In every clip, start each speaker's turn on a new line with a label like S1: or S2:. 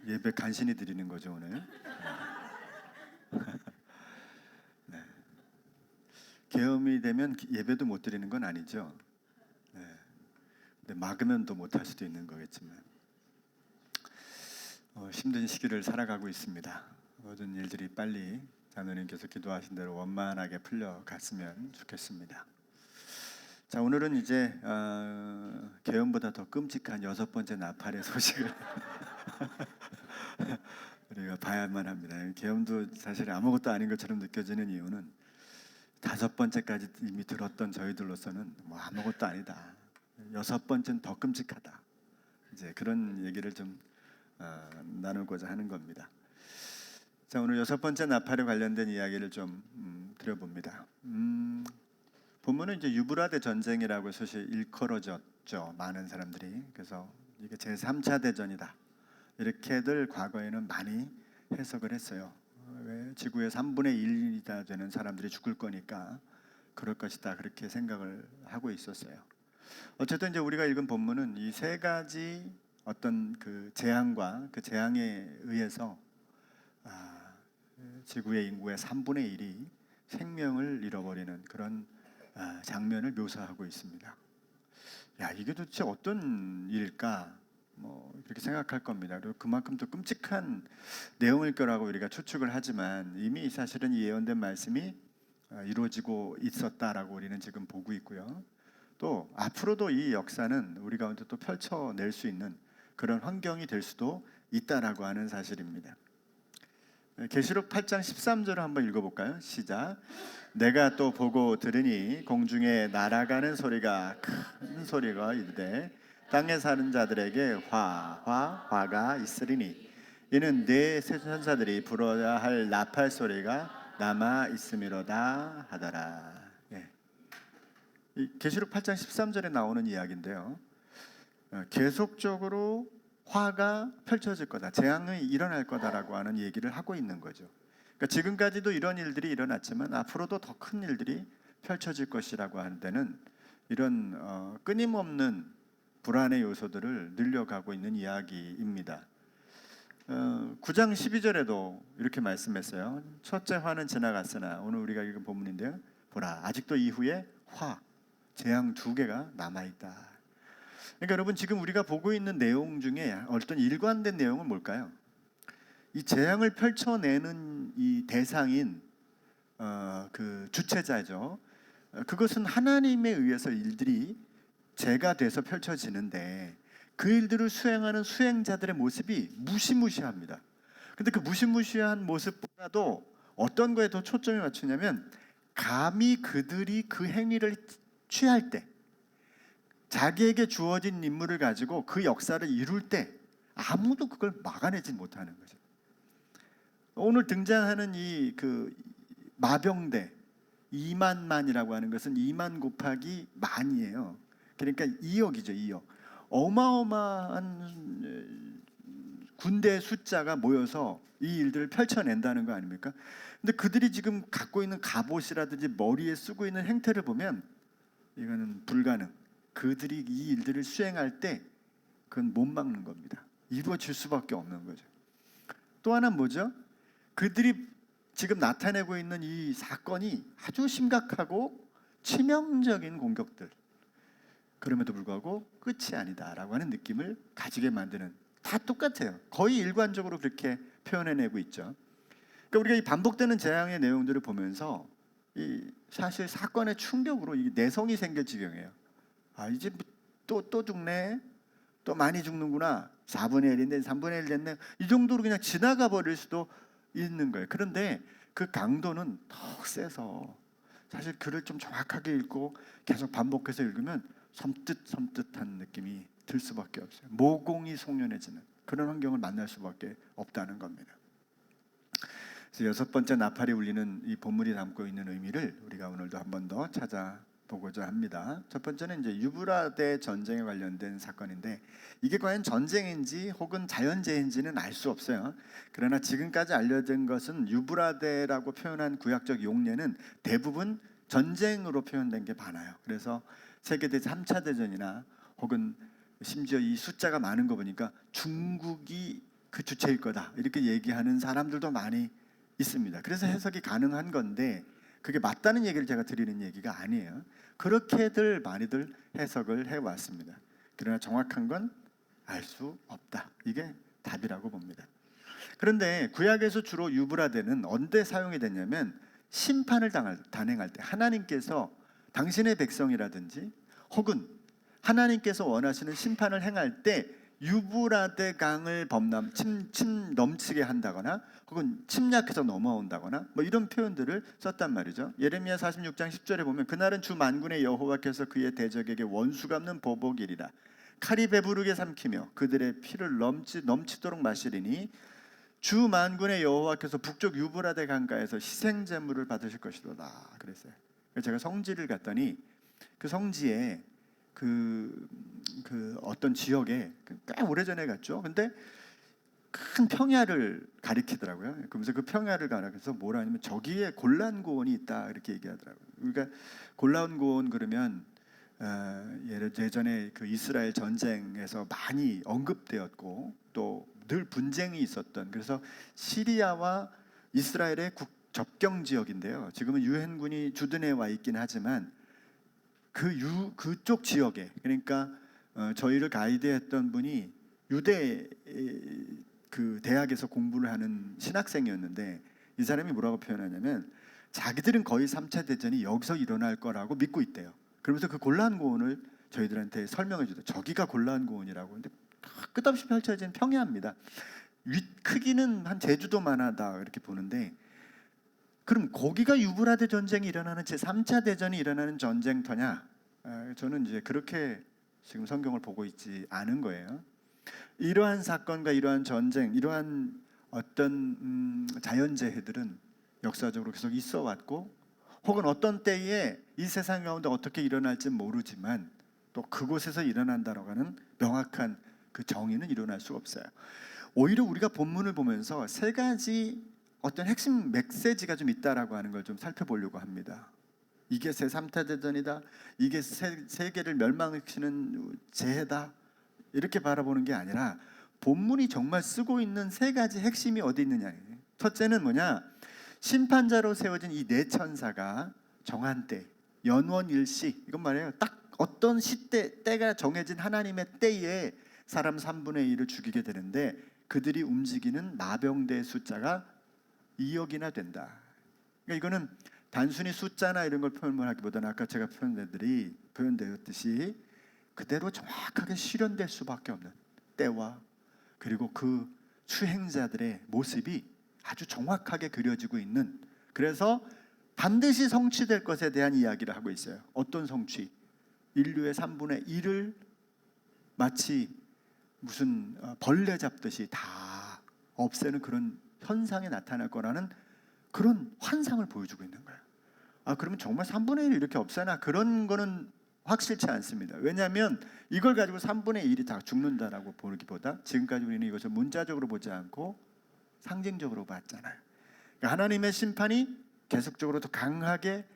S1: 예배 간신히 드리는 거죠 오늘. 네. 계엄이 되면 예배도 못 드리는 건 아니죠. 네. 근데 막으면 또 못할 수도 있는 거겠지만 힘든 시기를 살아가고 있습니다. 모든 일들이 빨리 자매님께서 기도하신 대로 원만하게 풀려갔으면 좋겠습니다. 자, 오늘은 이제 계엄보다 더 끔찍한 6번째 나팔의 소식을 우리가 봐야만 합니다. 계엄도 사실 아무것도 아닌 것처럼 느껴지는 이유는 5번째까지 이미 들었던 저희들로서는 뭐 아무것도 아니다. 6번째는 더 끔찍하다. 이제 그런 얘기를 좀 나누고자 하는 겁니다. 자, 오늘 6번째 나팔에 관련된 이야기를 좀 드려봅니다. 본문은 이제 유브라데 전쟁이라고 사실 일컬어졌죠. 많은 사람들이. 그래서 이게 제3차 대전이다. 이렇게들 과거에는 많이 해석을 했어요. 왜? 지구의 3분의 1이다 되는 사람들이 죽을 거니까 그럴 것이다. 그렇게 생각을 하고 있었어요. 어쨌든 이제 우리가 읽은 본문은 이 세 가지 어떤 그 재앙과 그 재앙에 의해서 지구의 인구의 3분의 1이 생명을 잃어버리는 그런 장면을 묘사하고 있습니다. 야, 이게 도대체 어떤 일일까? 뭐 이렇게 생각할 겁니다. 그리고 그만큼 또 끔찍한 내용일 거라고 우리가 추측을 하지만 이미 사실은 이 예언된 말씀이 이루어지고 있었다라고 우리는 지금 보고 있고요. 또 앞으로도 이 역사는 우리 가운데 또 펼쳐낼 수 있는 그런 환경이 될 수도 있다라고 하는 사실입니다. 계시록 8장 13절을 한번 읽어볼까요? 시작. 내가 또 보고 들으니 공중에 날아가는 소리가 큰 소리가 이르되 땅에 사는 자들에게 화가 있으리니 이는 네 천사들이 불어야 할 나팔 소리가 남아 있음이로다 하더라. 예. 계시록 8장 13절에 나오는 이야기인데요. 계속적으로 화가 펼쳐질 거다, 재앙이 일어날 거다라고 하는 얘기를 하고 있는 거죠. 그러니까 지금까지도 이런 일들이 일어났지만 앞으로도 더 큰 일들이 펼쳐질 것이라고 하는 데는 이런 끊임없는 불안의 요소들을 늘려가고 있는 이야기입니다. 9장 12절에도 이렇게 말씀했어요. 첫째 화는 지나갔으나, 오늘 우리가 읽은 본문인데요, 보라 아직도 이후에 재앙 2개가 남아있다. 그러니까 여러분, 지금 우리가 보고 있는 내용 중에 어떤 일관된 내용은 뭘까요? 이 재앙을 펼쳐내는 이 대상인 그 주체자죠. 그것은 하나님에 의해서 일들이 재가 돼서 펼쳐지는데 그 일들을 수행하는 수행자들의 모습이 무시무시합니다. 근데 그 무시무시한 모습보다도 어떤 거에 더 초점이 맞추냐면, 감히 그들이 그 행위를 취할 때, 자기에게 주어진 임무를 가지고 그 역사를 이룰 때 아무도 그걸 막아내지 못하는 거죠. 오늘 등장하는 이 그 마병대 2만만이라고 하는 것은 2만 곱하기 만이에요. 그러니까 2억이죠, 2억. 어마어마한 군대 숫자가 모여서 이 일들을 펼쳐낸다는 거 아닙니까? 근데 그들이 지금 갖고 있는 갑옷이라든지 머리에 쓰고 있는 행태를 보면 이거는 불가능. 그들이 이 일들을 수행할 때 그건 못 막는 겁니다. 이루어질 수밖에 없는 거죠. 또 하나는 뭐죠? 그들이 지금 나타내고 있는 이 사건이 아주 심각하고 치명적인 공격들, 그럼에도 불구하고 끝이 아니다라고 하는 느낌을 가지게 만드는, 다 똑같아요. 거의 일관적으로 그렇게 표현해내고 있죠. 그러니까 우리가 이 반복되는 재앙의 내용들을 보면서 이 사실 사건의 충격으로 이 내성이 생길 지경이에요. 이제 또 죽네, 또 많이 죽는구나, 4분의 1인데 3분의 1 됐네, 이 정도로 그냥 지나가 버릴 수도 있는 거예요. 그런데 그 강도는 더 세서 사실 글을 좀 정확하게 읽고 계속 반복해서 읽으면 섬뜩한 느낌이 들 수밖에 없어요. 모공이 송연해지는 그런 환경을 만날 수밖에 없다는 겁니다. 그래서 6번째 나팔이 울리는 이 본문이 담고 있는 의미를 우리가 오늘도 한 번 더 찾아보고자 합니다. 첫 번째는 이제 유브라데 전쟁에 관련된 사건인데, 이게 과연 전쟁인지 혹은 자연재해인지는 알 수 없어요. 그러나 지금까지 알려진 것은 유브라데라고 표현한 구약적 용례는 대부분 전쟁으로 표현된 게 많아요. 그래서 세계대전 3차 대전이나 혹은 심지어 이 숫자가 많은 거 보니까 중국이 그 주체일 거다 이렇게 얘기하는 사람들도 많이 있습니다. 그래서 해석이 가능한 건데 그게 맞다는 얘기를 제가 드리는 얘기가 아니에요. 그렇게들 많이들 해석을 해왔습니다. 그러나 정확한 건 알 수 없다. 이게 답이라고 봅니다. 그런데 구약에서 주로 유브라데는 언제 사용이 됐냐면 심판을 단행할 때, 하나님께서 당신의 백성이라든지 혹은 하나님께서 원하시는 심판을 행할 때 유브라데 강을 넘치게 한다거나 혹은 침략해서 넘어온다거나 뭐 이런 표현들을 썼단 말이죠. 예레미야 46장 10절에 보면 그날은 주 만군의 여호와께서 그의 대적에게 원수 갚는 보복이리라. 칼이 배부르게 삼키며 그들의 피를 넘치도록 마시리니 주 만군의 여호와께서 북쪽 유브라데 강가에서 희생 제물을 받으실 것이로다 그랬어요. 그래서 제가 성지를 갔더니 그 성지에 그 어떤 지역에 꽤 오래전에 갔죠. 근데 큰 평야를 가리키더라고요. 그러면서 그 평야를 가리켜서 뭐라 하냐면 저기에 골란 고원이 있다 이렇게 얘기하더라고요. 그러니까 골란 고원 그러면 예전에 그 이스라엘 전쟁에서 많이 언급되었고 또 늘 분쟁이 있었던, 그래서 시리아와 이스라엘의 접경 지역인데요. 지금은 유엔군이 주둔해 와 있긴 하지만 그쪽 지역에, 그러니까 저희를 가이드했던 분이 유대 그 대학에서 공부를 하는 신학생이었는데 이 사람이 뭐라고 표현하냐면 자기들은 거의 3차 대전이 여기서 일어날 거라고 믿고 있대요. 그러면서 그 골란 고원을 저희들한테 설명해 주죠. 저기가 골란 고원이라고. 근데 끝없이 펼쳐진 평야입니다. 크기는 한 제주도만 하다 이렇게 보는데, 그럼 거기가 유브라데 전쟁이 일어나는 제3차 대전이 일어나는 전쟁터냐? 저는 이제 그렇게 지금 성경을 보고 있지 않은 거예요. 이러한 사건과 이러한 전쟁, 이러한 어떤 자연재해들은 역사적으로 계속 있어 왔고 혹은 어떤 때에 이 세상 가운데 어떻게 일어날지 모르지만 또 그곳에서 일어난다라고 하는 명확한 그 정의는 일어날 수 없어요. 오히려 우리가 본문을 보면서 세 가지 어떤 핵심 메시지가 좀 있다라고 하는 걸 좀 살펴보려고 합니다. 이게 제3차 대전이다, 이게 세계를 멸망시키는 재해다 이렇게 바라보는 게 아니라 본문이 정말 쓰고 있는 세 가지 핵심이 어디 있느냐. 첫째는 뭐냐, 심판자로 세워진 이 네 천사가 정한 때, 연원일시, 이건 말이에요. 딱 어떤 때가 정해진 하나님의 때에 사람 3분의 1을 죽이게 되는데 그들이 움직이는 나병대의 숫자가 2억이나 된다. 그러니까 이거는 단순히 숫자나 이런 걸 표현하기보다는 아까 제가 표현되었듯이 그대로 정확하게 실현될 수밖에 없는 때와 그리고 그 수행자들의 모습이 아주 정확하게 그려지고 있는, 그래서 반드시 성취될 것에 대한 이야기를 하고 있어요. 어떤 성취? 인류의 3분의 1을 마치 무슨 벌레 잡듯이 다 없애는 그런 현상이 나타날 거라는 그런 환상을 보여주고 있는 거예요. 그러면 정말 3분의 1 이렇게 없애나? 그런 거는 확실치 않습니다. 왜냐하면 이걸 가지고 3분의 1이 다 죽는다라고 보기보다 지금까지 우리는 이것을 문자적으로 보지 않고 상징적으로 봤잖아요. 그러니까 하나님의 심판이 계속적으로 더 강하게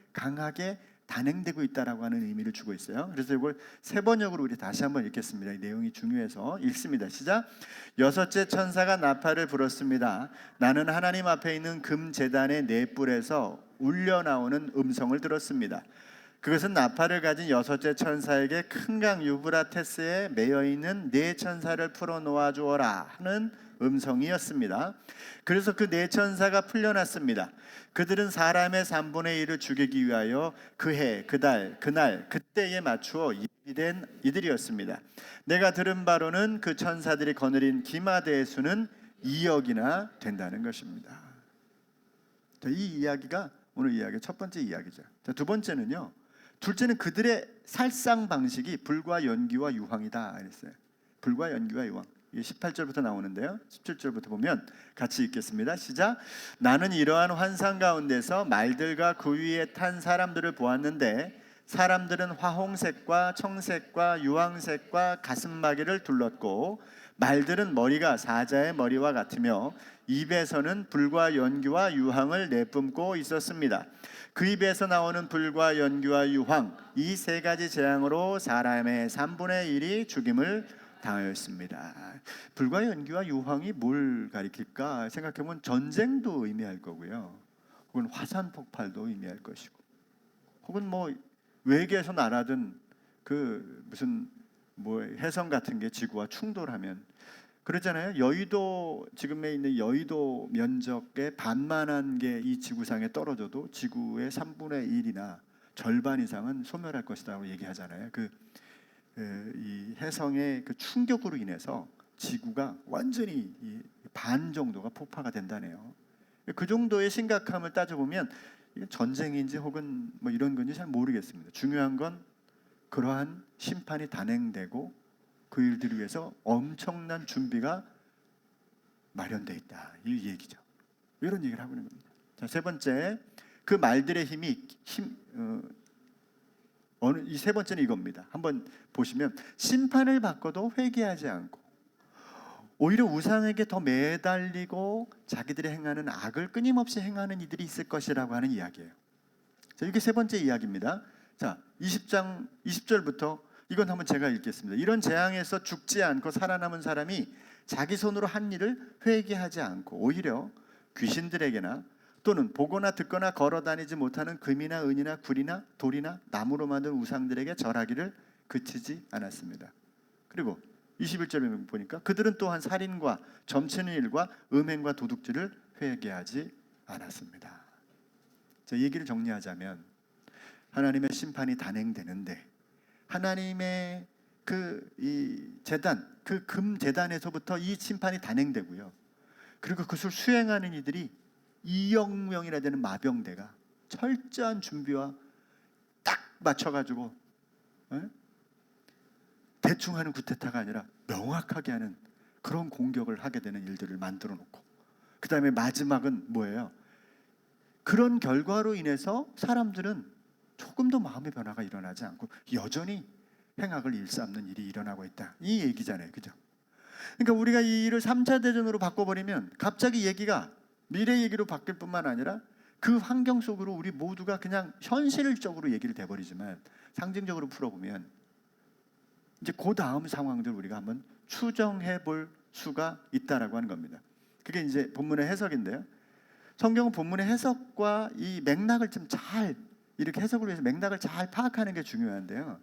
S1: 단행되고 있다라고 하는 의미를 주고 있어요. 그래서 이걸 세 번역으로 우리 다시 한번 읽겠습니다. 이 내용이 중요해서 읽습니다. 시작. 여섯째 천사가 나팔을 불었습니다. 나는 하나님 앞에 있는 금 제단의 네 뿔에서 울려 나오는 음성을 들었습니다. 그것은 나팔을 가진 여섯째 천사에게 큰 강 유브라테스에 매여 있는 네 천사를 풀어 놓아 주어라 하는 음성이었습니다. 그래서 그 네 천사가 풀려났습니다. 그들은 사람의 3분의 1을 죽이기 위하여 그 해, 그 달, 그날, 그때에 맞추어 예비된 이들이었습니다. 내가 들은 바로는 그 천사들이 거느린 기마대의 수는 2억이나 된다는 것입니다. 이 이야기가 오늘 이야기의 첫 번째 이야기죠. 두 번째는요, 둘째는 그들의 살상 방식이 불과 연기와 유황이다 이랬어요. 불과 연기와 유황. 이게 18절부터 나오는데요. 17절부터 보면 같이 읽겠습니다. 시작. 나는 이러한 환상 가운데서 말들과 그 위에 탄 사람들을 보았는데 사람들은 화홍색과 청색과 유황색과 가슴마개를 둘렀고 말들은 머리가 사자의 머리와 같으며 입에서는 불과 연기와 유황을 내뿜고 있었습니다. 그 입에서 나오는 불과 연기와 유황, 이 세 가지 재앙으로 사람의 3분의 1이 죽임을 당하였습니다. 불과 연기와 유황이 뭘 가리킬까 생각해보면 전쟁도 의미할 거고요. 혹은 화산 폭발도 의미할 것이고, 혹은 뭐 외계에서 날아든 그 무슨 뭐 해성 같은 게 지구와 충돌하면 그러잖아요. 여의도 지금에 있는 여의도 면적의 반만한 게 이 지구상에 떨어져도 지구의 3분의 1이나 절반 이상은 소멸할 것이라고 얘기하잖아요. 이 해성의 그 충격으로 인해서 지구가 완전히 반 정도가 폭파가 된다네요. 그 정도의 심각함을 따져보면 이게 전쟁인지 혹은 뭐 이런 건지 잘 모르겠습니다. 중요한 건 그러한 심판이 단행되고 그 일들을 위해서 엄청난 준비가 마련되어 있다, 이 얘기죠. 이런 얘기를 하고 있는 겁니다. 자, 세 번째, 그 말들의 이 세 번째는 이겁니다. 한번 보시면 심판을 받고도 회개하지 않고 오히려 우상에게 더 매달리고 자기들이 행하는 악을 끊임없이 행하는 이들이 있을 것이라고 하는 이야기예요. 자, 이게 세 번째 이야기입니다. 자, 20장 20절부터 이건 한번 제가 읽겠습니다. 이런 재앙에서 죽지 않고 살아남은 사람이 자기 손으로 한 일을 회개하지 않고 오히려 귀신들에게나 또는 보거나 듣거나 걸어 다니지 못하는 금이나 은이나 굴이나 돌이나 나무로 만든 우상들에게 절하기를 그치지 않았습니다. 그리고 21절에 보니까 그들은 또한 살인과 점치는 일과 음행과 도둑질을 회개하지 않았습니다. 자, 얘기를 정리하자면 하나님의 심판이 단행되는데 하나님의 이 제단, 그 금 제단에서부터 이 심판이 단행되고요. 그리고 그것을 수행하는 이들이 2억 명이나 되는 마병대가 철저한 준비와 딱 맞춰가지고 대충 하는 구테타가 아니라 명확하게 하는 그런 공격을 하게 되는 일들을 만들어 놓고, 그 다음에 마지막은 뭐예요? 그런 결과로 인해서 사람들은 조금도 마음의 변화가 일어나지 않고 여전히 행악을 일삼는 일이 일어나고 있다, 이 얘기잖아요. 그죠? 그러니까 우리가 이 일을 3차 대전으로 바꿔버리면 갑자기 얘기가 미래 얘기로 바뀔 뿐만 아니라 그 환경 속으로 우리 모두가 그냥 현실적으로 얘기를 돼버리지만 상징적으로 풀어보면 이제 그 다음 상황들 우리가 한번 추정해 볼 수가 있다라고 하는 겁니다. 그게 이제 본문의 해석인데요. 성경은 본문의 해석과 이 맥락을 좀 잘 이렇게 해석을 위해서 맥락을 잘 파악하는 게 중요한데요.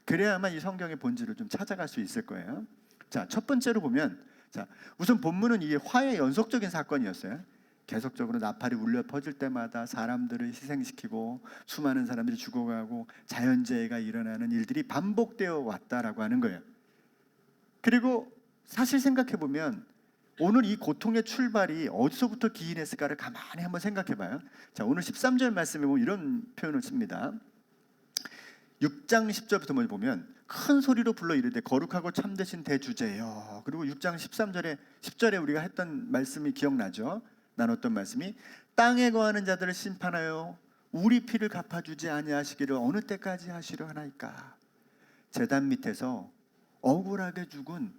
S1: 그래야만 이 성경의 본질을 좀 찾아갈 수 있을 거예요. 자, 첫 번째로 보면, 자, 우선 본문은 이게 화해 연속적인 사건이었어요. 계속적으로 나팔이 울려 퍼질 때마다 사람들을 희생시키고 수많은 사람들이 죽어가고 자연재해가 일어나는 일들이 반복되어 왔다라고 하는 거예요. 그리고 사실 생각해 보면 오늘 이 고통의 출발이 어디서부터 기인했을까를 가만히 한번 생각해 봐요. 자, 오늘 13절 말씀에 보면 이런 표현을 씁니다. 6장 10절부터 먼저 보면 큰 소리로 불러 이르되 거룩하고 참되신 대주제여. 그리고 6장 13절에 10절에 우리가 했던 말씀이 기억나죠? 나눴던 말씀이 땅에 거하는 자들을 심판하여 우리 피를 갚아주지 아니하시기를 어느 때까지 하시려 하나이까. 제단 밑에서 억울하게 죽은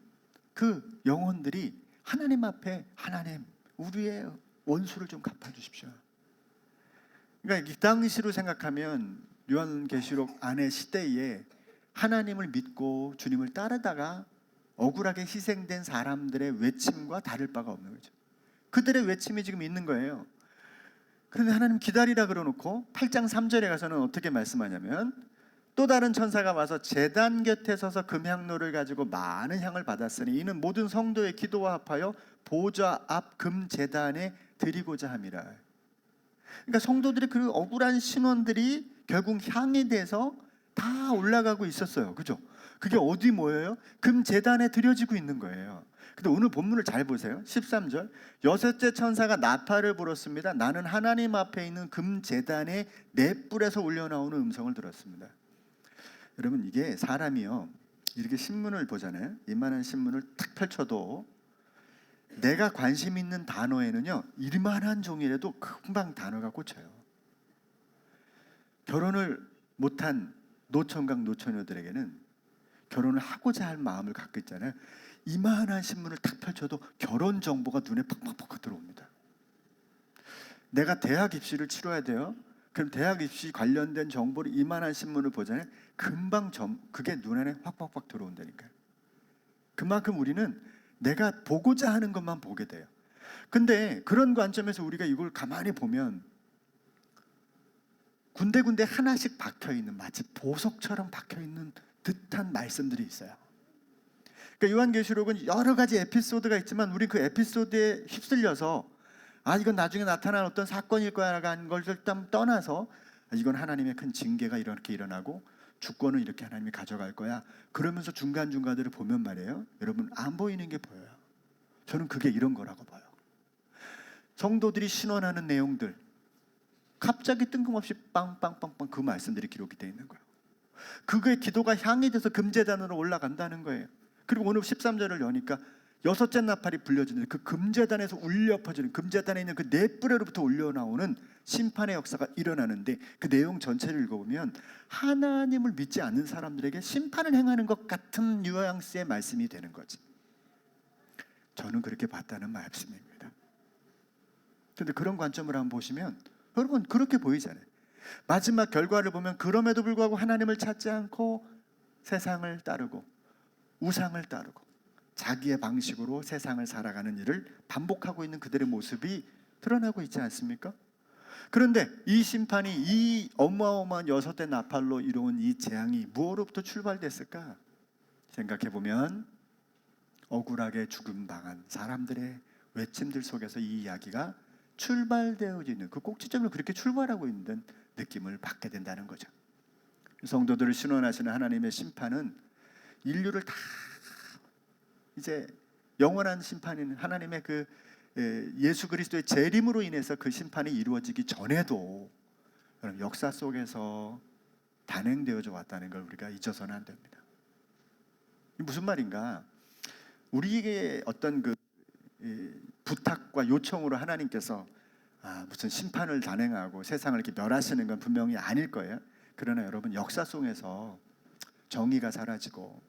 S1: 그 영혼들이 하나님 앞에, 하나님 우리의 원수를 좀 갚아주십시오. 그러니까 이 당시로 생각하면 요한계시록 안의 시대에 하나님을 믿고 주님을 따르다가 억울하게 희생된 사람들의 외침과 다를 바가 없는 거죠. 그들의 외침이 지금 있는 거예요. 그런데 하나님 기다리라 그러놓고 8장 3절에 가서는 어떻게 말씀하냐면 또 다른 천사가 와서 제단 곁에 서서 금향로를 가지고 많은 향을 받았으니 이는 모든 성도의 기도와 합하여 보좌 앞 금제단에 드리고자 함이라. 그러니까 성도들의 그 억울한 신원들이 결국 향에 대해서 다 올라가고 있었어요. 그죠? 그게 어디 모여요? 금제단에 드려지고 있는 거예요. 근데 오늘 본문을 잘 보세요. 13절 여섯째 천사가 나팔을 불었습니다. 나는 하나님 앞에 있는 금제단의 네 뿔에서 올려나오는 음성을 들었습니다. 여러분, 이게 사람이요 이렇게 신문을 보잖아요. 이만한 신문을 탁 펼쳐도 내가 관심 있는 단어에는요 이만한 종이라도 금방 단어가 꽂혀요. 결혼을 못한 노총각 노처녀들에게는 결혼을 하고자 할 마음을 갖고 있잖아요. 이만한 신문을 탁 펼쳐도 결혼 정보가 눈에 팍팍팍 들어옵니다. 내가 대학 입시를 치러야 돼요. 그럼 대학 입시 관련된 정보를 이만한 신문을 보잖아요. 금방 그게 눈에 확 들어온다니까요. 그만큼 우리는 내가 보고자 하는 것만 보게 돼요. 근데 그런 관점에서 우리가 이걸 가만히 보면 군데군데 하나씩 박혀있는, 마치 보석처럼 박혀있는 듯한 말씀들이 있어요. 그러니까 요한계시록은 여러 가지 에피소드가 있지만 우리 그 에피소드에 휩쓸려서 이건 나중에 나타난 어떤 사건일 거야라는 걸 일단 떠나서 이건 하나님의 큰 징계가 이렇게 일어나고 주권은 이렇게 하나님이 가져갈 거야, 그러면서 중간중간들을 보면 말이에요, 여러분 안 보이는 게 보여요. 저는 그게 이런 거라고 봐요. 성도들이 신원하는 내용들, 갑자기 뜬금없이 빵빵빵빵 그 말씀들이 기록이 되어 있는 거예요. 그거의 기도가 향이 돼서 금제단으로 올라간다는 거예요. 그리고 오늘 13절을 여니까 여섯째 나팔이 불려지는데 그 금제단에서 울려 퍼지는, 금제단에 있는 그 네 뿔에로부터 올려나오는 심판의 역사가 일어나는데, 그 내용 전체를 읽어보면 하나님을 믿지 않는 사람들에게 심판을 행하는 것 같은 뉘앙스의 말씀이 되는 거지. 저는 그렇게 봤다는 말씀입니다. 그런데 그런 관점을 한번 보시면 여러분 그렇게 보이잖아요. 마지막 결과를 보면 그럼에도 불구하고 하나님을 찾지 않고 세상을 따르고 우상을 따르고 자기의 방식으로 세상을 살아가는 일을 반복하고 있는 그들의 모습이 드러나고 있지 않습니까? 그런데 이 심판이, 이 어마어마한 여섯대 나팔로 이루어온 이 재앙이 무엇으로부터 출발됐을까 생각해보면 억울하게 죽음 당한 사람들의 외침들 속에서 이 이야기가 출발되어지는, 그 꼭지점을 그렇게 출발하고 있는 느낌을 받게 된다는 거죠. 성도들을 신원하시는 하나님의 심판은 인류를 다 이제 영원한 심판인 하나님의 그 예수 그리스도의 재림으로 인해서 그 심판이 이루어지기 전에도 역사 속에서 단행되어져 왔다는 걸 우리가 잊어서는 안 됩니다. 무슨 말인가? 우리에게 어떤 그 부탁과 요청으로 하나님께서 무슨 심판을 단행하고 세상을 이렇게 멸하시는 건 분명히 아닐 거예요. 그러나 여러분, 역사 속에서 정의가 사라지고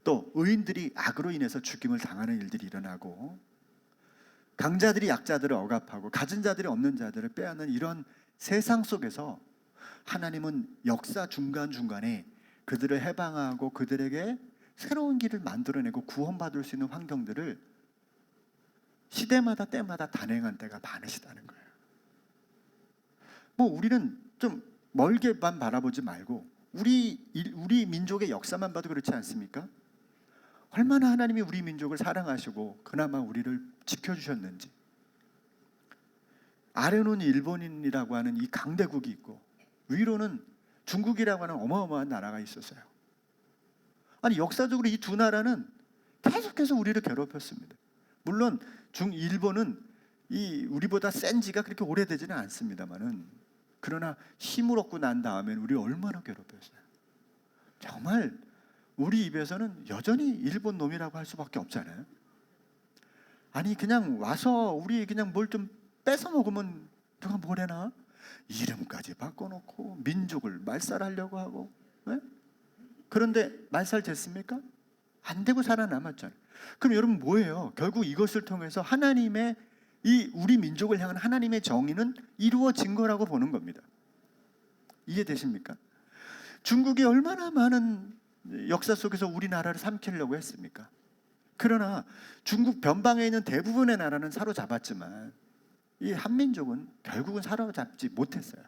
S1: 또 의인들이 악으로 인해서 죽임을 당하는 일들이 일어나고 강자들이 약자들을 억압하고 가진 자들이 없는 자들을 빼앗는 이런 세상 속에서 하나님은 역사 중간중간에 그들을 해방하고 그들에게 새로운 길을 만들어내고 구원받을 수 있는 환경들을 시대마다 때마다 단행한 때가 많으시다는 거예요. 우리는 좀 멀게만 바라보지 말고 우리 민족의 역사만 봐도 그렇지 않습니까? 얼마나 하나님이 우리 민족을 사랑하시고 그나마 우리를 지켜주셨는지. 아래로는 일본인이라고 하는 이 강대국이 있고 위로는 중국이라고 하는 어마어마한 나라가 있었어요. 역사적으로 이 두 나라는 계속해서 우리를 괴롭혔습니다. 물론 일본은 우리보다 센 지가 그렇게 오래되지는 않습니다만은, 그러나 힘을 얻고 난 다음엔 우리 얼마나 괴롭혔어요. 정말 우리 입에서는 여전히 일본 놈이라고 할 수밖에 없잖아요. 그냥 와서 우리 그냥 뭘 좀 뺏어 먹으면 누가 뭐래나? 이름까지 바꿔놓고 민족을 말살하려고 하고. 네? 그런데 말살 됐습니까? 안 되고 살아남았잖아요. 그럼 여러분 뭐예요? 결국 이것을 통해서 하나님의 우리 민족을 향한 하나님의 정의는 이루어진 거라고 보는 겁니다. 이해되십니까? 중국이 얼마나 많은 역사 속에서 우리나라를 삼키려고 했습니까? 그러나 중국 변방에 있는 대부분의 나라는 사로잡았지만 이 한민족은 결국은 사로잡지 못했어요.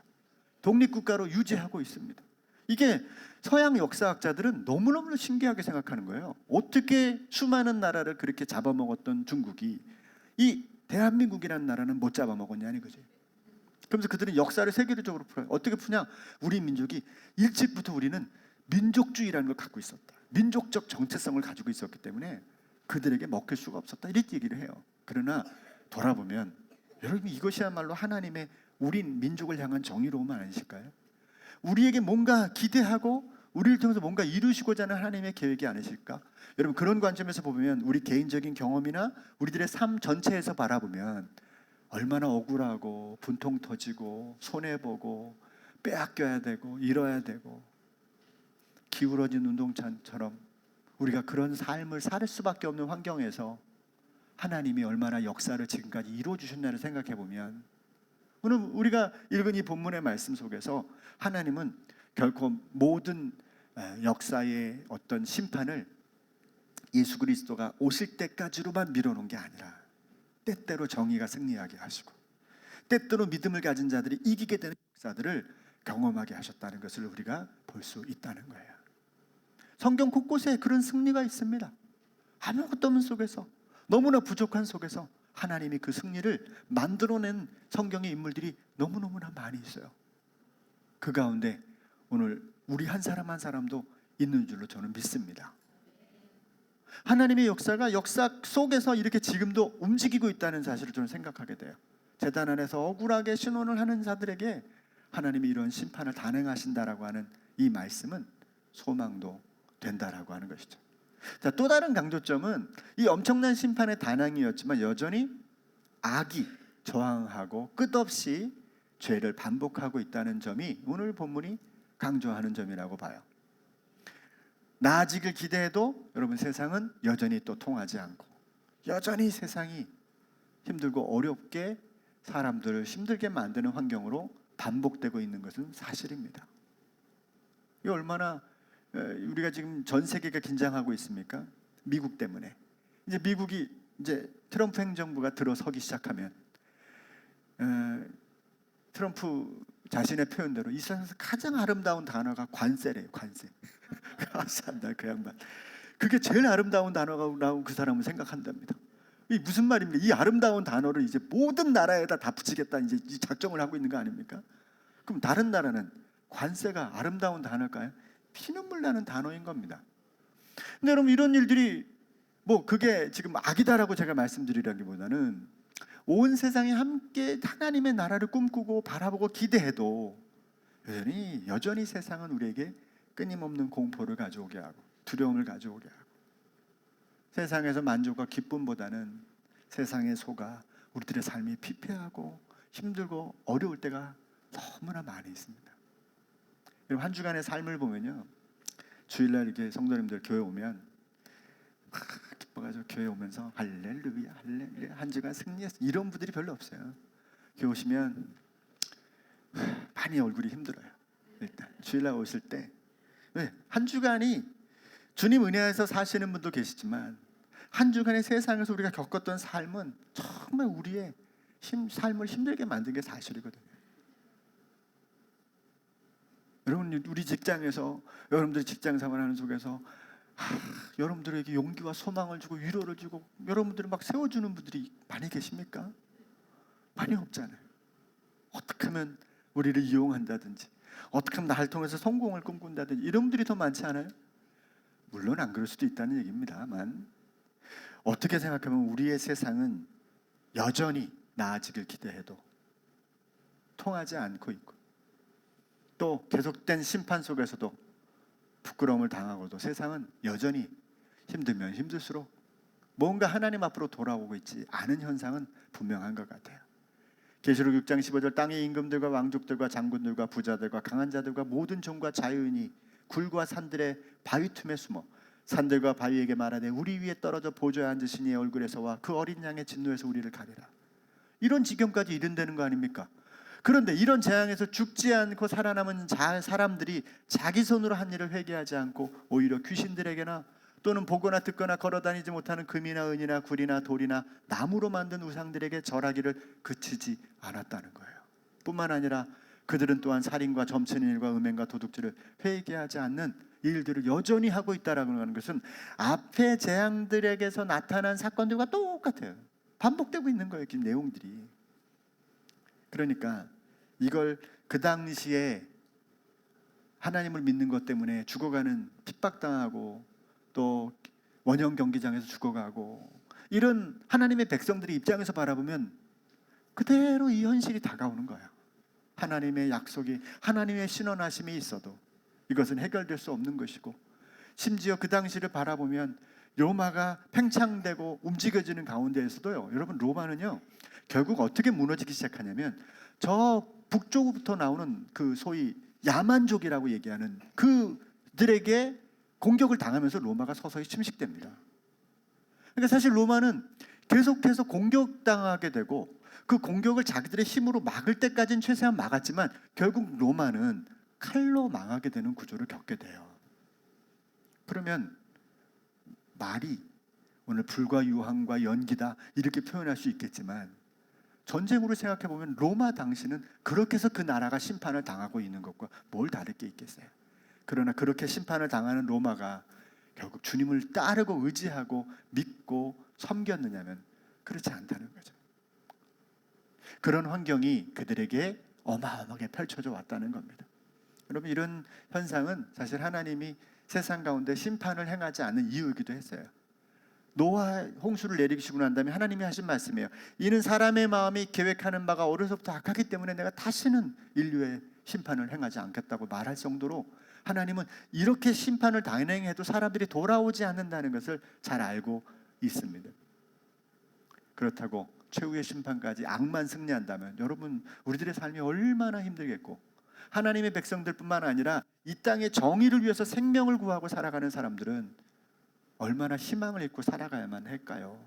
S1: 독립국가로 유지하고 있습니다. 이게 서양 역사학자들은 너무너무 신기하게 생각하는 거예요. 어떻게 수많은 나라를 그렇게 잡아먹었던 중국이 이 대한민국이라는 나라는 못 잡아먹었냐는 거지. 그러면서 그들은 역사를 세계적으로 풀어요. 어떻게 푸냐? 우리 민족이 일찍부터 우리는 민족주의라는 걸 갖고 있었다. 민족적 정체성을 가지고 있었기 때문에 그들에게 먹힐 수가 없었다. 이렇게 얘기를 해요. 그러나 돌아보면 여러분, 이것이야말로 하나님의 우리 민족을 향한 정의로움 아니실까요? 우리에게 뭔가 기대하고 우리를 통해서 뭔가 이루시고자 하는 하나님의 계획이 아니실까? 여러분, 그런 관점에서 보면 우리 개인적인 경험이나 우리들의 삶 전체에서 바라보면 얼마나 억울하고 분통 터지고 손해보고 빼앗겨야 되고 잃어야 되고 기울어진 운동장처럼 우리가 그런 삶을 살 수밖에 없는 환경에서 하나님이 얼마나 역사를 지금까지 이루어주셨나를 생각해보면, 오늘 우리가 읽은 이 본문의 말씀 속에서 하나님은 결코 모든 역사의 어떤 심판을 예수 그리스도가 오실 때까지로만 밀어놓은 게 아니라 때때로 정의가 승리하게 하시고 때때로 믿음을 가진 자들이 이기게 되는 역사들을 경험하게 하셨다는 것을 우리가 볼 수 있다는 거예요. 성경 곳곳에 그런 승리가 있습니다. 아무것도 없는 속에서, 너무나 부족한 속에서 하나님이 그 승리를 만들어낸 성경의 인물들이 너무너무나 많이 있어요. 그 가운데 오늘 우리 한 사람 한 사람도 있는 줄로 저는 믿습니다. 하나님의 역사가 역사 속에서 이렇게 지금도 움직이고 있다는 사실을 저는 생각하게 돼요. 제단 안에서 억울하게 신원을 하는 자들에게 하나님이 이런 심판을 단행하신다라고 하는 이 말씀은 소망도 된다라고 하는 것이죠. 자, 또 다른 강조점은 이 엄청난 심판의 단행이었지만 여전히 악이 저항하고 끝없이 죄를 반복하고 있다는 점이 오늘 본문이 강조하는 점이라고 봐요. 나아지길 기대해도 여러분 세상은 여전히 또 통하지 않고 여전히 세상이 힘들고 어렵게 사람들을 힘들게 만드는 환경으로 반복되고 있는 것은 사실입니다. 이 얼마나 우리가 지금 전 세계가 긴장하고 있습니까? 미국 때문에. 이제 미국이 이제 트럼프 행정부가 들어서기 시작하면 트럼프 자신의 표현대로 이 세상에서 가장 아름다운 단어가 관세래요. 관세. 아산다 그 양반. 그게 제일 아름다운 단어라고 그 사람은 생각한답니다. 이 무슨 말입니까? 이 아름다운 단어를 이제 모든 나라에다 다 붙이겠다 이제 이 작정을 하고 있는 거 아닙니까? 그럼 다른 나라는 관세가 아름다운 단어일까요? 피눈물 나는 단어인 겁니다. 근데 여러분 이런 일들이 뭐 그게 지금 악이다라고 제가 말씀드리라기보다는 온 세상이 함께 하나님의 나라를 꿈꾸고 바라보고 기대해도 여전히 세상은 우리에게 끊임없는 공포를 가져오게 하고 두려움을 가져오게 하고 세상에서 만족과 기쁨보다는 세상에 속아 우리들의 삶이 피폐하고 힘들고 어려울 때가 너무나 많이 있습니다. 한 주간의 삶을 보면요, 주일날 이렇게 성도님들 교회 오면 막 기뻐가지고 교회 오면서 할렐루야 할렐루야 한 주간 승리했어 이런 분들이 별로 없어요. 교회 오시면 많이 얼굴이 힘들어요. 일단 주일날 오실 때 왜? 한 주간이 주님 은혜에서 사시는 분도 계시지만 한 주간의 세상에서 우리가 겪었던 삶은 정말 우리의 삶을 힘들게 만든 게 사실이거든요. 여러분 우리 직장에서 여러분들이 직장 생활하는 속에서 여러분들에게 용기와 소망을 주고 위로를 주고 여러분들을 막 세워주는 분들이 많이 계십니까? 많이 없잖아요. 어떻게 하면 우리를 이용한다든지 어떻게 하면 나를 통해서 성공을 꿈꾼다든지 이런 분들이 더 많지 않아요? 물론 안 그럴 수도 있다는 얘기입니다만 어떻게 생각하면 우리의 세상은 여전히 나아지길 기대해도 통하지 않고 있고 또 계속된 심판 속에서도 부끄러움을 당하고도 세상은 여전히 힘들면 힘들수록 뭔가 하나님 앞으로 돌아오고 있지 않은 현상은 분명한 것 같아요. 계시록 6장 15절 땅의 임금들과 왕족들과 장군들과 부자들과 강한 자들과 모든 종과 자유인이 굴과 산들의 바위 틈에 숨어 산들과 바위에게 말하되 우리 위에 떨어져 보좌에 앉으신 이의 얼굴에서와 그 어린 양의 진노에서 우리를 가리라. 이런 지경까지 이른다는 거 아닙니까? 그런데 이런 재앙에서 죽지 않고 살아남은 사람들이 자기 손으로 한 일을 회개하지 않고 오히려 귀신들에게나 또는 보거나 듣거나 걸어다니지 못하는 금이나 은이나 굴이나 돌이나 나무로 만든 우상들에게 절하기를 그치지 않았다는 거예요. 뿐만 아니라 그들은 또한 살인과 점치는 일과 음행과 도둑질을 회개하지 않는 일들을 여전히 하고 있다라고 하는 것은 앞의 재앙들에게서 나타난 사건들과 똑같아요. 반복되고 있는 거예요. 그 내용들이. 그러니까 이걸 그 당시에 하나님을 믿는 것 때문에 죽어가는 핍박당하고 또 원형 경기장에서 죽어가고 이런 하나님의 백성들의 입장에서 바라보면 그대로 이 현실이 다가오는 거예요. 하나님의 약속이 하나님의 신원하심이 있어도 이것은 해결될 수 없는 것이고 심지어 그 당시를 바라보면 로마가 팽창되고 움직여지는 가운데에서도요. 여러분 로마는요. 결국 어떻게 무너지기 시작하냐면 저 북쪽부터 나오는 그 소위 야만족이라고 얘기하는 그들에게 공격을 당하면서 로마가 서서히 침식됩니다. 그러니까 사실 로마는 계속해서 공격당하게 되고 그 공격을 자기들의 힘으로 막을 때까지는 최대한 막았지만 결국 로마는 칼로 망하게 되는 구조를 겪게 돼요. 그러면 말이 오늘 불과 유황과 연기다 이렇게 표현할 수 있겠지만, 전쟁으로 생각해 보면 로마 당시는 그렇게 해서 그 나라가 심판을 당하고 있는 것과 뭘 다를 게 있겠어요. 그러나 그렇게 심판을 당하는 로마가 결국 주님을 따르고 의지하고 믿고 섬겼느냐면 그렇지 않다는 거죠. 그런 환경이 그들에게 어마어마하게 펼쳐져 왔다는 겁니다. 여러분, 이런 현상은 사실 하나님이 세상 가운데 심판을 행하지 않는 이유이기도 했어요. 노아 홍수를 내리시고 난 다음에 하나님이 하신 말씀이에요. 이는 사람의 마음이 계획하는 바가 어려서부터 악하기 때문에 내가 다시는 인류의 심판을 행하지 않겠다고 말할 정도로 하나님은 이렇게 심판을 단행해도 사람들이 돌아오지 않는다는 것을 잘 알고 있습니다. 그렇다고 최후의 심판까지 악만 승리한다면 여러분, 우리들의 삶이 얼마나 힘들겠고, 하나님의 백성들뿐만 아니라 이 땅의 정의를 위해서 생명을 구하고 살아가는 사람들은 얼마나 희망을 잃고 살아가야만 할까요?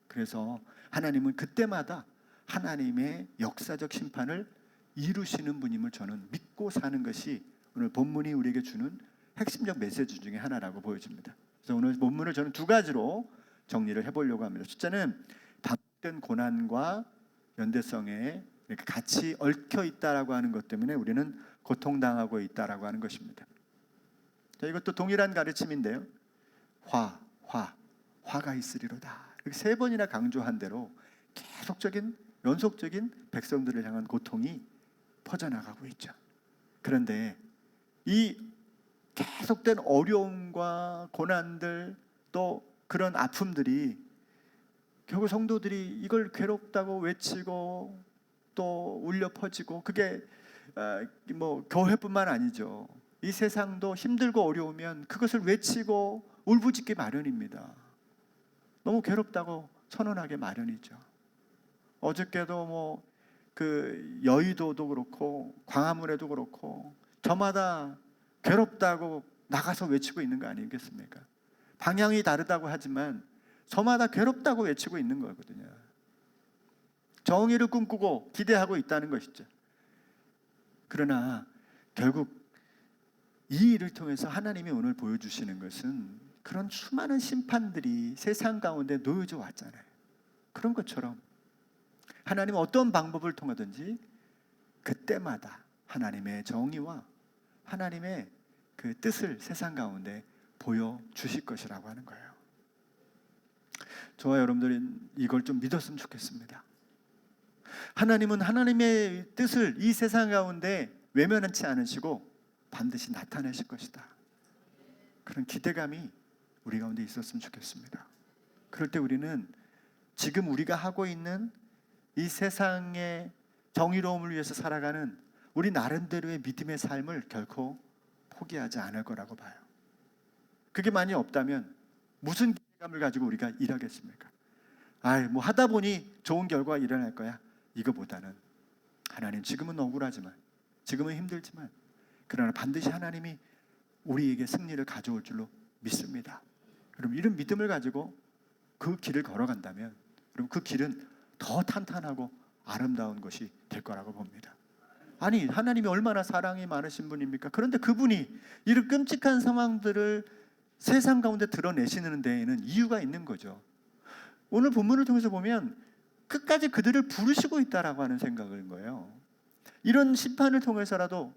S1: 그래서 하나님은 그때마다 하나님의 역사적 심판을 이루시는 분임을 저는 믿고 사는 것이 오늘 본문이 우리에게 주는 핵심적 메시지 중에 하나라고 보여집니다. 그래서 오늘 본문을 저는 두 가지로 정리를 해보려고 합니다. 첫째는 반복된 고난과 연대성에 이렇게 같이 얽혀 있다라고 하는 것 때문에 우리는 고통당하고 있다라고 하는 것입니다. 자, 이것도 동일한 가르침인데요. 화가 있으리로다. 이렇게 세 번이나 강조한 대로 계속적인 연속적인 백성들을 향한 고통이 퍼져나가고 있죠. 그런데 이 계속된 어려움과 고난들, 또 그런 아픔들이 결국 성도들이 이걸 괴롭다고 외치고 또 울려 퍼지고, 그게 교회뿐만 아니죠. 이 세상도 힘들고 어려우면 그것을 외치고 울부짖기 마련입니다. 너무 괴롭다고 선언하기 마련이죠. 어저께도 그 여의도도 그렇고 광화문에도 그렇고 저마다 괴롭다고 나가서 외치고 있는 거 아니겠습니까? 방향이 다르다고 하지만 저마다 괴롭다고 외치고 있는 거거든요. 정의를 꿈꾸고 기대하고 있다는 것이죠. 그러나 결국 이 일을 통해서 하나님이 오늘 보여주시는 것은 그런 수많은 심판들이 세상 가운데 놓여져 왔잖아요. 그런 것처럼 하나님은 어떤 방법을 통하든지 그때마다 하나님의 정의와 하나님의 그 뜻을 세상 가운데 보여주실 것이라고 하는 거예요. 저와 여러분들이 이걸 좀 믿었으면 좋겠습니다. 하나님은 하나님의 뜻을 이 세상 가운데 외면하지 않으시고 반드시 나타내실 것이다. 그런 기대감이 우리 가운데 있었으면 좋겠습니다. 그럴 때 우리는 지금 우리가 하고 있는 이 세상의 정의로움을 위해서 살아가는 우리 나름대로의 믿음의 삶을 결코 포기하지 않을 거라고 봐요. 그게 많이 없다면 무슨 기대감을 가지고 우리가 일하겠습니까? 하다 보니 좋은 결과가 일어날 거야. 이거보다는 하나님, 지금은 억울하지만, 지금은 힘들지만, 그러나 반드시 하나님이 우리에게 승리를 가져올 줄로 믿습니다. 여러분, 이런 믿음을 가지고 그 길을 걸어간다면 여러분, 그 길은 더 탄탄하고 아름다운 것이 될 거라고 봅니다. 아니, 하나님이 얼마나 사랑이 많으신 분입니까? 그런데 그분이 이런 끔찍한 상황들을 세상 가운데 드러내시는 데에는 이유가 있는 거죠. 오늘 본문을 통해서 보면 끝까지 그들을 부르시고 있다라고 하는 생각인 거예요. 이런 심판을 통해서라도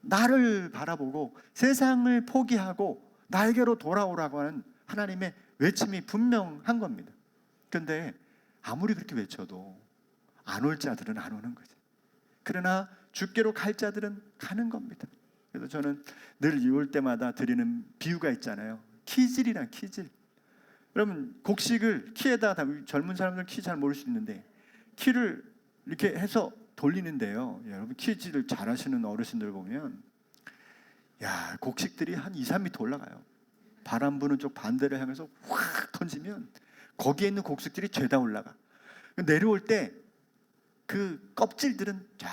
S1: 나를 바라보고 세상을 포기하고 나에게로 돌아오라고 하는 하나님의 외침이 분명한 겁니다. 그런데 아무리 그렇게 외쳐도 안 올 자들은 안 오는 거죠. 그러나 주께로 갈 자들은 가는 겁니다. 그래서 저는 늘 이올 때마다 드리는 비유가 있잖아요. 키질이란 키질. 여러분, 곡식을 키에다 젊은 사람들 키 잘 모를 수 있는데 키를 이렇게 해서 돌리는데요. 여러분, 키질을 잘 하시는 어르신들 보면 곡식들이 한 2, 3m 올라가요. 바람 부는 쪽 반대를 향해서 확 던지면 거기에 있는 곡식들이 죄다 올라가. 내려올 때 그 껍질들은 쫙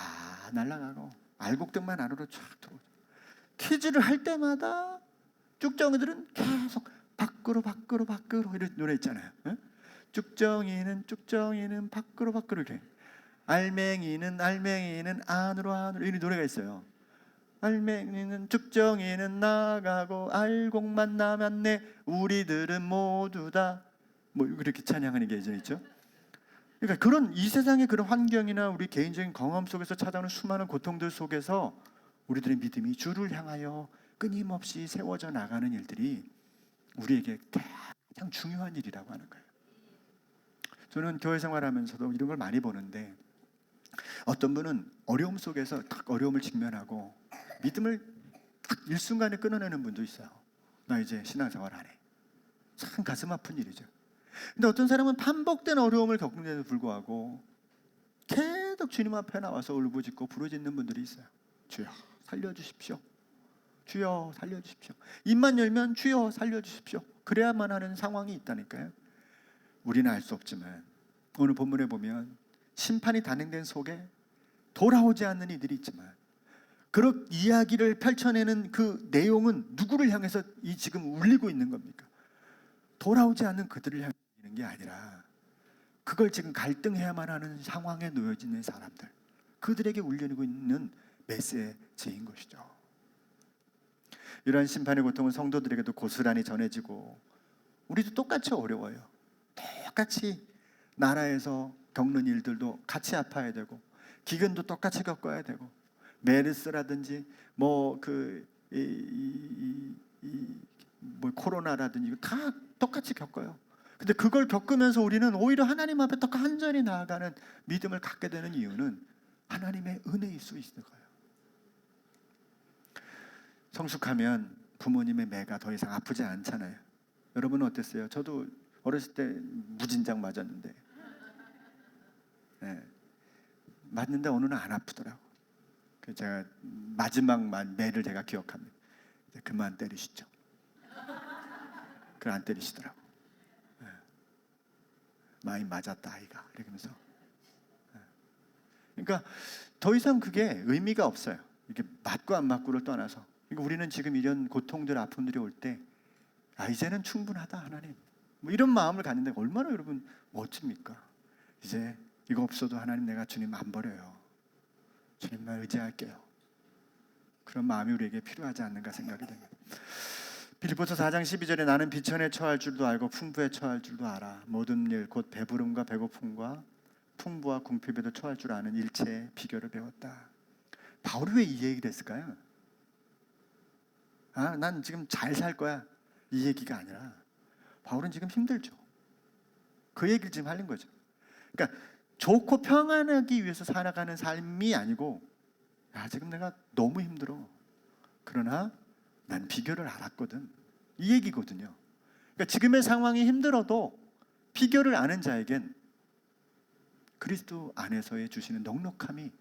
S1: 날아가고 알곡등만 안으로 쫙 들어오죠. 키질을 할 때마다 쭉정이들은 계속 밖으로 이런 노래 있잖아요. 쭉정이는 밖으로 이렇게, 알맹이는 안으로 이런 노래가 있어요. 알맹이는 쭉정이는 나가고 알곡만 남았네 우리들은 모두 다 뭐 그렇게 찬양하는 게 예전에 있죠. 그러니까 그런 이 세상의 그런 환경이나 우리 개인적인 경험 속에서 찾아오는 수많은 고통들 속에서 우리들의 믿음이 주를 향하여 끊임없이 세워져 나가는 일들이 우리에게 가장 중요한 일이라고 하는 거예요. 저는 교회 생활하면서도 이런 걸 많이 보는데 어떤 분은 어려움 속에서 딱 어려움을 직면하고 믿음을 딱 일순간에 끊어내는 분도 있어요. 나 이제 신앙생활 안 해. 참 가슴 아픈 일이죠. 근데 어떤 사람은 반복된 어려움을 겪는데도 불구하고 계속 주님 앞에 나와서 울부짖고 부르짖는 분들이 있어요. 주여 살려주십시오. 주여 살려주십시오. 입만 열면 주여 살려주십시오. 그래야만 하는 상황이 있다니까요. 우리는 알 수 없지만 오늘 본문에 보면 심판이 단행된 속에 돌아오지 않는 이들이 있지만 그런 이야기를 펼쳐내는 그 내용은 누구를 향해서 이 지금 울리고 있는 겁니까? 돌아오지 않는 그들을 향해 있는 게 아니라 그걸 지금 갈등해야만 하는 상황에 놓여져 있는 사람들, 그들에게 울리고 있는 메시지인 것이죠. 이러한 심판의 고통은 성도들에게도 고스란히 전해지고 우리도 똑같이 어려워요. 똑같이 나라에서 겪는 일들도 같이 아파야 되고 기근도 똑같이 겪어야 되고 메르스라든지 뭐 코로나라든지 다 똑같이 겪어요. 근데 그걸 겪으면서 우리는 오히려 하나님 앞에 더 간절히 나아가는 믿음을 갖게 되는 이유는 하나님의 은혜일 수 있을 거예요. 성숙하면 부모님의 매가 더 이상 아프지 않잖아요. 여러분은 어땠어요? 저도 어렸을 때 무진장 맞았는데 맞는데 어느 날 안 아프더라고. 제가 마지막 매를 제가 기억합니다. 그만 때리시죠. 그걸 안 때리시더라고. 많이 맞았다 아이가 이러면서. 그러니까 더 이상 그게 의미가 없어요. 이게 맞고 안 맞고를 떠나서. 그러니까 우리는 지금 이런 고통들 아픔들이 올 때 이제는 충분하다 하나님. 뭐 이런 마음을 갖는데 얼마나 여러분 멋집니까? 이제 이거 없어도 하나님 내가 주님 안 버려요. 주님만 의지할게요. 그런 마음이 우리에게 필요하지 않는가 생각이 됩니다. 빌립보서 4장 12절에 나는 비천에 처할 줄도 알고 풍부에 처할 줄도 알아. 모든 일 곧 배부름과 배고픔과 풍부와 궁핍에도 처할 줄 아는 일체의 비결을 배웠다. 바울이 왜 이 얘기를 했을까요? 난 지금 잘 살 거야 이 얘기가 아니라 바울은 지금 힘들죠. 그 얘기를 지금 하는 거죠. 그러니까 좋고 평안하기 위해서 살아가는 삶이 아니고 지금 내가 너무 힘들어. 그러나 난 비결을 알았거든. 이 얘기거든요. 그러니까 지금의 상황이 힘들어도 비결을 아는 자에겐 그리스도 안에서의 주시는 넉넉함이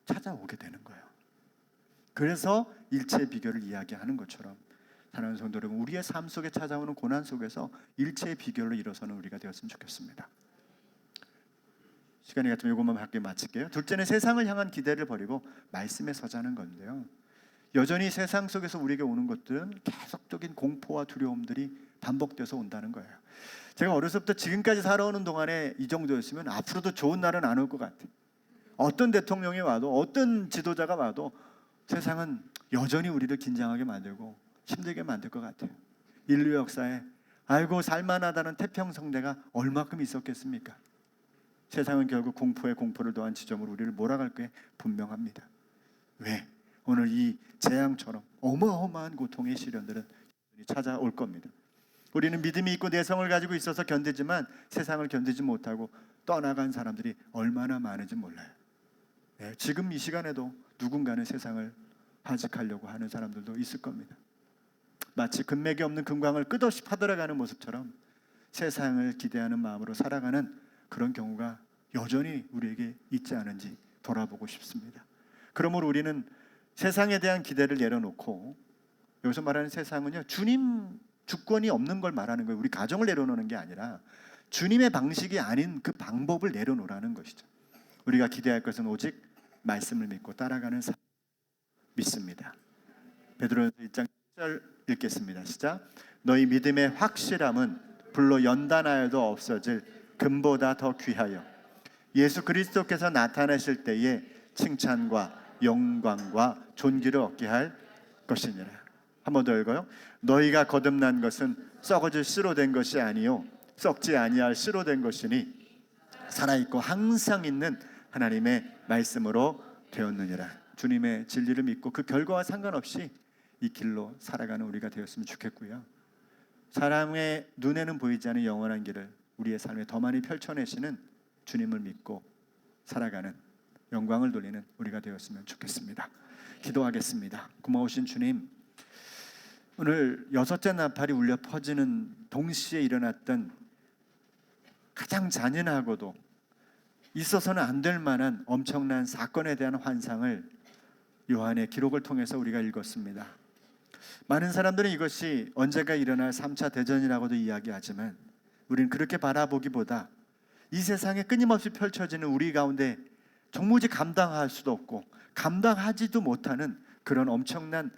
S1: 찾아오게 되는 거예요. 그래서 일체의 비결을 이야기하는 것처럼 사랑하는 성도 여러분, 우리의 삶 속에 찾아오는 고난 속에서 일체의 비결로 일어서는 우리가 되었으면 좋겠습니다. 시간이 같으면 이것만 밖에 마칠게요. 둘째는 세상을 향한 기대를 버리고 말씀에 서자는 건데요. 여전히 세상 속에서 우리에게 오는 것들은 계속적인 공포와 두려움들이 반복돼서 온다는 거예요. 제가 어렸을 때부터 지금까지 살아오는 동안에 이 정도였으면 앞으로도 좋은 날은 안 올 것 같아요. 어떤 대통령이 와도 어떤 지도자가 와도 세상은 여전히 우리를 긴장하게 만들고 힘들게 만들 것 같아요. 인류 역사에 아이고 살만하다는 태평성대가 얼마큼 있었겠습니까? 세상은 결국 공포에 공포를 더한 지점으로 우리를 몰아갈 게 분명합니다. 왜? 오늘 이 재앙처럼 어마어마한 고통의 시련들은 찾아올 겁니다. 우리는 믿음이 있고 내성을 가지고 있어서 견디지만 세상을 견디지 못하고 떠나간 사람들이 얼마나 많은지 몰라요. 지금 이 시간에도 누군가는 세상을 하직하려고 하는 사람들도 있을 겁니다. 마치 금맥이 없는 금광을 끝없이 파들어가는 모습처럼 세상을 기대하는 마음으로 살아가는 그런 경우가 여전히 우리에게 있지 않은지 돌아보고 싶습니다. 그러므로 우리는 세상에 대한 기대를 내려놓고, 여기서 말하는 세상은요, 주님 주권이 없는 걸 말하는 거예요. 우리 가정을 내려놓는 게 아니라 주님의 방식이 아닌 그 방법을 내려놓으라는 것이죠. 우리가 기대할 것은 오직 말씀을 믿고 따라가는 삶 믿습니다. 베드로전서 1장 10절 읽겠습니다. 시작. 너희 믿음의 확실함은 불로 연단하여도 없어질 금보다 더 귀하여 예수 그리스도께서 나타나실 때에 칭찬과 영광과 존귀를 얻게 할 것이니라. 한 번 더 읽어요. 너희가 거듭난 것은 썩어질 씨로 된 것이 아니요 썩지 아니할 씨로 된 것이니 살아있고 항상 있는 하나님의 말씀으로 되었느니라. 주님의 진리를 믿고 그 결과와 상관없이 이 길로 살아가는 우리가 되었으면 좋겠고요. 사람의 눈에는 보이지 않는 영원한 길을 우리의 삶에 더 많이 펼쳐내시는 주님을 믿고 살아가는 영광을 돌리는 우리가 되었으면 좋겠습니다. 기도하겠습니다. 고마우신 주님, 오늘 여섯째 나팔이 울려 퍼지는 동시에 일어났던 가장 잔인하고도 있어서는 안 될 만한 엄청난 사건에 대한 환상을 요한의 기록을 통해서 우리가 읽었습니다. 많은 사람들은 이것이 언제가 일어날 3차 대전이라고도 이야기하지만 우리는 그렇게 바라보기보다 이 세상에 끊임없이 펼쳐지는 우리 가운데 정무지 감당할 수도 없고 감당하지도 못하는 그런 엄청난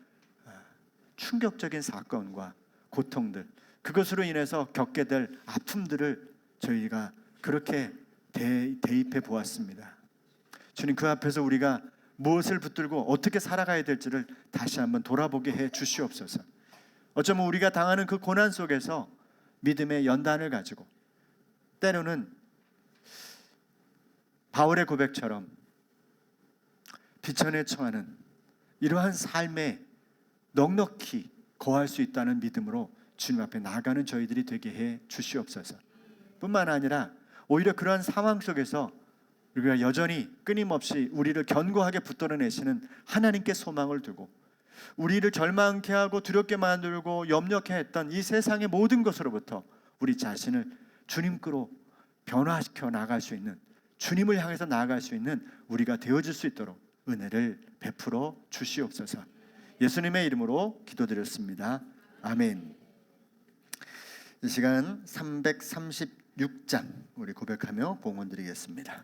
S1: 충격적인 사건과 고통들, 그것으로 인해서 겪게 될 아픔들을 저희가 그렇게 대입해 보았습니다. 주님, 그 앞에서 우리가 무엇을 붙들고 어떻게 살아가야 될지를 다시 한번 돌아보게 해 주시옵소서. 어쩌면 우리가 당하는 그 고난 속에서 믿음의 연단을 가지고 때로는 바울의 고백처럼 비천에 처하는 이러한 삶에 넉넉히 거할 수 있다는 믿음으로 주님 앞에 나아가는 저희들이 되게 해 주시옵소서. 뿐만 아니라 오히려 그러한 상황 속에서 우리가 여전히 끊임없이 우리를 견고하게 붙들어내시는 하나님께 소망을 두고 우리를 절망케 하고 두렵게 만들고 염려케 했던 이 세상의 모든 것으로부터 우리 자신을 주님께로 변화시켜 나갈 수 있는, 주님을 향해서 나아갈 수 있는 우리가 되어질 수 있도록 은혜를 베풀어 주시옵소서. 예수님의 이름으로 기도드렸습니다. 아멘. 이 시간 336장 우리 고백하며 봉헌 드리겠습니다.